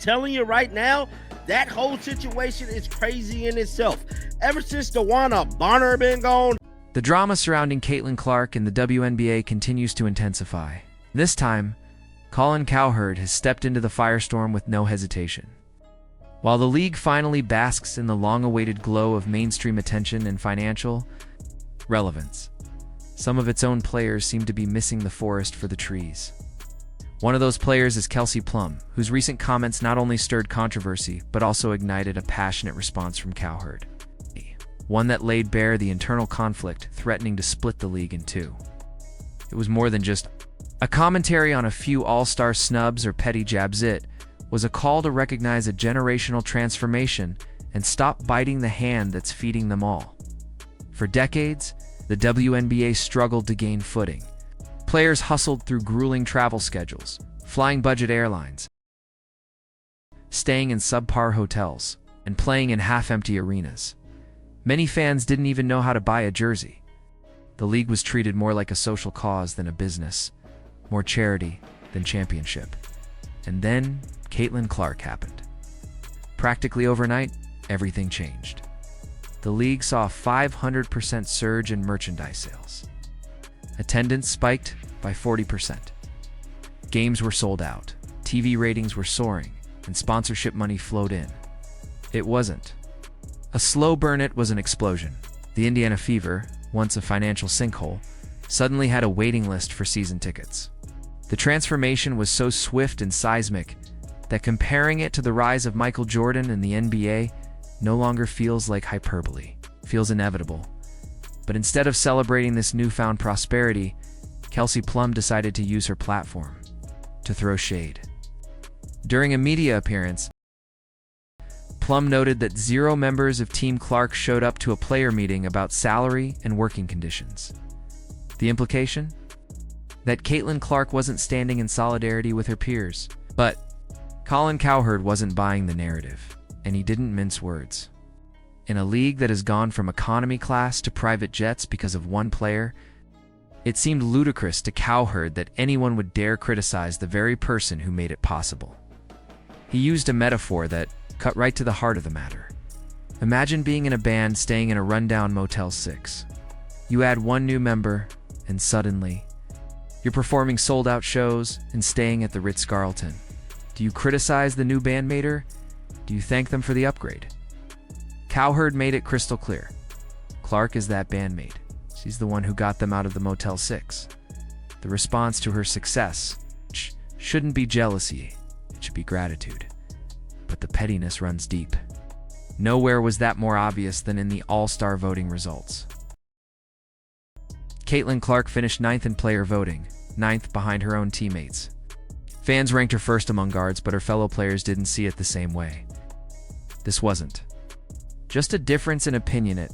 telling you right now, that whole situation is crazy in itself. Ever since DeWanna Bonner been gone, the drama surrounding Caitlin Clark in the WNBA continues to intensify. This time, Colin Cowherd has stepped into the firestorm with no hesitation. While the league finally basks in the long-awaited glow of mainstream attention and financial relevance, some of its own players seem to be missing the forest for the trees. One of those players is Kelsey Plum, whose recent comments not only stirred controversy, but also ignited a passionate response from Cowherd. One that laid bare the internal conflict threatening to split the league in two. It was more than just a commentary on a few all-star snubs or petty jabs. It was a call to recognize a generational transformation and stop biting the hand that's feeding them all. For decades, the WNBA struggled to gain footing. Players hustled through grueling travel schedules, flying budget airlines, staying in subpar hotels, and playing in half-empty arenas. Many fans didn't even know how to buy a jersey. The league was treated more like a social cause than a business, more charity than championship. And then Caitlin Clark happened. Practically overnight, everything changed. The league saw a 500% surge in merchandise sales. Attendance spiked by 40%. Games were sold out, TV ratings were soaring, and sponsorship money flowed in. It wasn't a slow burn, it was an explosion. The Indiana Fever, once a financial sinkhole, suddenly had a waiting list for season tickets. The transformation was so swift and seismic that comparing it to the rise of Michael Jordan in the NBA no longer feels like hyperbole, feels inevitable. But instead of celebrating this newfound prosperity, Kelsey Plum decided to use her platform to throw shade. During a media appearance, Plum noted that 0 members of Team Clark showed up to a player meeting about salary and working conditions. The implication? That Caitlin Clark wasn't standing in solidarity with her peers. But Colin Cowherd wasn't buying the narrative, and he didn't mince words. In a league that has gone from economy class to private jets because of one player, it seemed ludicrous to Cowherd that anyone would dare criticize the very person who made it possible. He used a metaphor that cut right to the heart of the matter. Imagine being in a band staying in a rundown Motel 6. You add one new member, and suddenly, you're performing sold-out shows and staying at the Ritz-Carlton. Do you criticize the new bandmater? Do you thank them for the upgrade? Cowherd made it crystal clear. Clark is that bandmate. She's the one who got them out of the Motel 6. The response to her success shouldn't be jealousy, it should be gratitude. But the pettiness runs deep. Nowhere was that more obvious than in the all-star voting results. Caitlin Clark finished 9th in player voting, 9th behind her own teammates. Fans ranked her first among guards, but her fellow players didn't see it the same way. This wasn't just a difference in opinion, it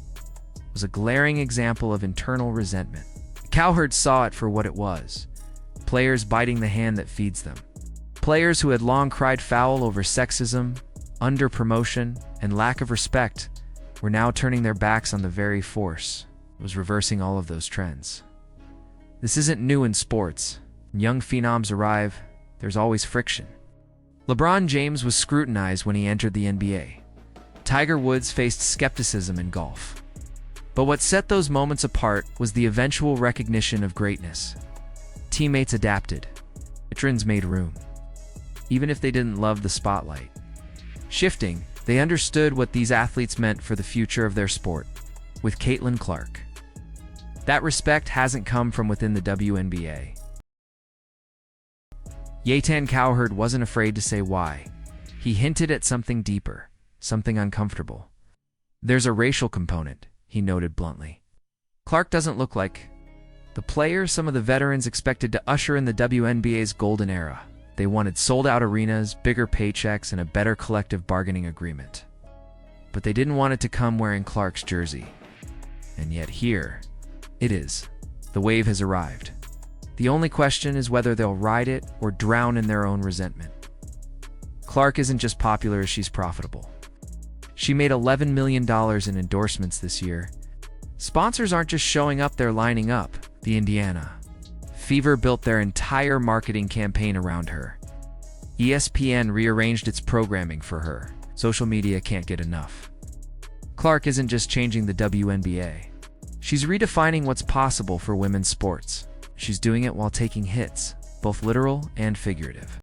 was a glaring example of internal resentment. Cowherd saw it for what it was: players biting the hand that feeds them. Players who had long cried foul over sexism, under-promotion, and lack of respect were now turning their backs on the very force that was reversing all of those trends. This isn't new in sports. When young phenoms arrive, there's always friction. LeBron James was scrutinized when he entered the NBA. Tiger Woods faced skepticism in golf. But what set those moments apart was the eventual recognition of greatness. Teammates adapted. Veterans made room, even if they didn't love the spotlight. Shifting, they understood what these athletes meant for the future of their sport. With Caitlin Clark, that respect hasn't come from within the WNBA. Cowherd wasn't afraid to say why. He hinted at something deeper, something uncomfortable. There's a racial component, he noted bluntly. Clark doesn't look like the player some of the veterans expected to usher in the WNBA's golden era. They wanted sold-out arenas, bigger paychecks, and a better collective bargaining agreement. But they didn't want it to come wearing Clark's jersey. And yet here it is. The wave has arrived. The only question is whether they'll ride it or drown in their own resentment. Clark isn't just popular, she's profitable. She made $11 million in endorsements this year. Sponsors aren't just showing up, they're lining up. The Indiana Fever built their entire marketing campaign around her. ESPN rearranged its programming for her. Social media can't get enough. Clark isn't just changing the WNBA. She's redefining what's possible for women's sports. She's doing it while taking hits, both literal and figurative.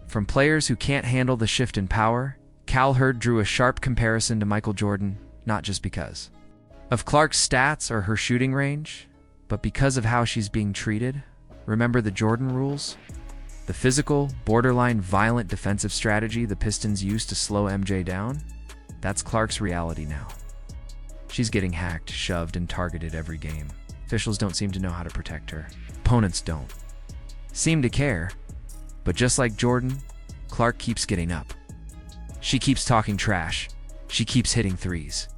From players who can't handle the shift in power, Cowherd drew a sharp comparison to Michael Jordan, not just because of Clark's stats or her shooting range, but because of how she's being treated. Remember the Jordan rules? The physical, borderline violent defensive strategy the Pistons used to slow MJ down? That's Clark's reality now. She's getting hacked, shoved, and targeted every game. Officials don't seem to know how to protect her. Opponents don't seem to care. But just like Jordan, Clark keeps getting up. She keeps talking trash. She keeps hitting threes.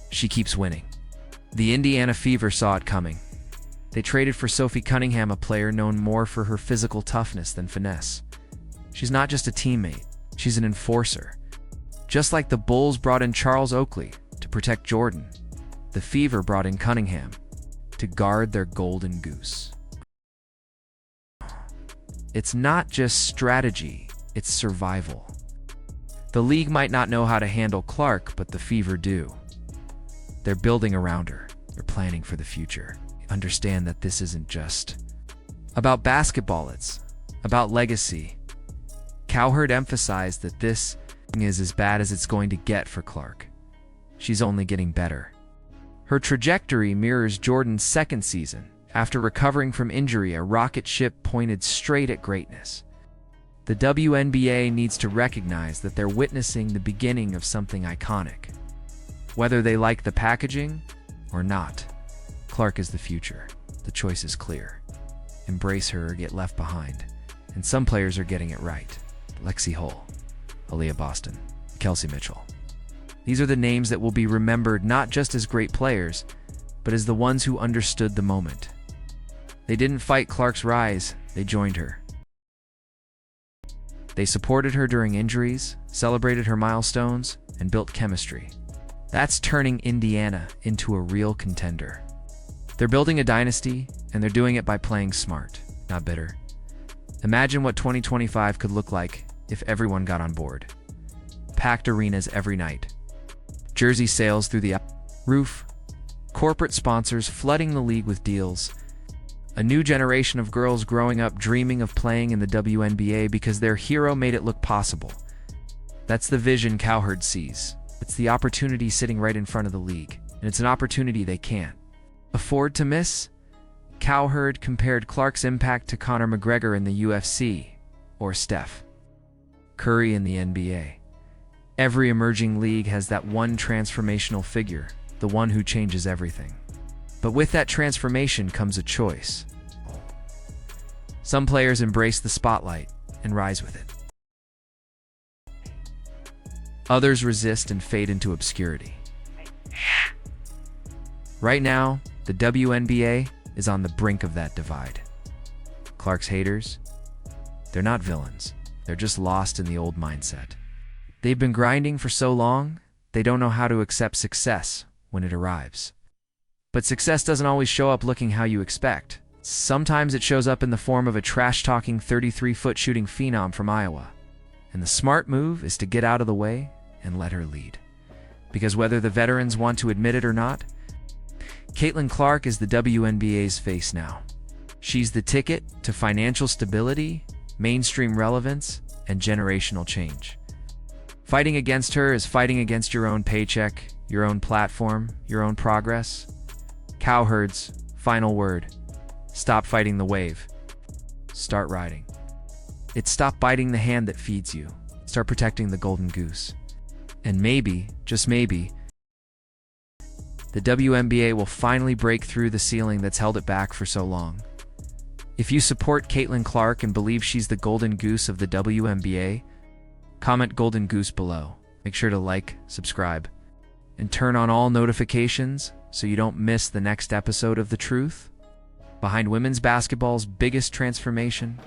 She keeps winning. The Indiana Fever saw it coming. They traded for Sophie Cunningham, a player known more for her physical toughness than finesse. She's not just a teammate, she's an enforcer. Just like the Bulls brought in Charles Oakley to protect Jordan, the Fever brought in Cunningham to guard their golden goose. It's not just strategy, it's survival. The league might not know how to handle Clark, but the Fever do. They're building around her. They're planning for the future. Understand that this isn't just about basketball, it's about legacy. Cowherd emphasized that this is as bad as it's going to get for Clark. She's only getting better. Her trajectory mirrors Jordan's second season. After recovering from injury, a rocket ship pointed straight at greatness. The WNBA needs to recognize that they're witnessing the beginning of something iconic. Whether they like the packaging or not, Clark is the future. The choice is clear. Embrace her or get left behind. And some players are getting it right. Lexi Hull, Aaliyah Boston, Kelsey Mitchell. These are the names that will be remembered not just as great players, but as the ones who understood the moment. They didn't fight Clark's rise, they joined her. They supported her during injuries, celebrated her milestones, and built chemistry. That's turning Indiana into a real contender. They're building a dynasty, and they're doing it by playing smart, not bitter. Imagine what 2025 could look like if everyone got on board. Packed arenas every night. Jersey sales through the roof. Corporate sponsors flooding the league with deals. A new generation of girls growing up dreaming of playing in the WNBA because their hero made it look possible. That's the vision Cowherd sees. It's the opportunity sitting right in front of the league, and it's an opportunity they can't afford to miss. Cowherd compared Clark's impact to Conor McGregor in the UFC, or Steph Curry in the NBA. Every emerging league has that one transformational figure, the one who changes everything. But with that transformation comes a choice. Some players embrace the spotlight and rise with it. Others resist and fade into obscurity. Right now, the WNBA is on the brink of that divide. Clark's haters, they're not villains. They're just lost in the old mindset. They've been grinding for so long, they don't know how to accept success when it arrives. But success doesn't always show up looking how you expect. Sometimes it shows up in the form of a trash-talking 33-foot shooting phenom from Iowa. And the smart move is to get out of the way and let her lead. Because whether the veterans want to admit it or not, Caitlin Clark is the WNBA's face now. She's the ticket to financial stability, mainstream relevance, and generational change. Fighting against her is fighting against your own paycheck, your own platform, your own progress. Cowherd's final word: stop fighting the wave. Start riding. It's stop biting the hand that feeds you. Start protecting the golden goose. And maybe, just maybe, the WNBA will finally break through the ceiling that's held it back for so long. If you support Caitlin Clark and believe she's the golden goose of the WNBA, comment golden goose below. Make sure to like, subscribe, and turn on all notifications so you don't miss the next episode of The Truth Behind Women's Basketball's biggest transformation.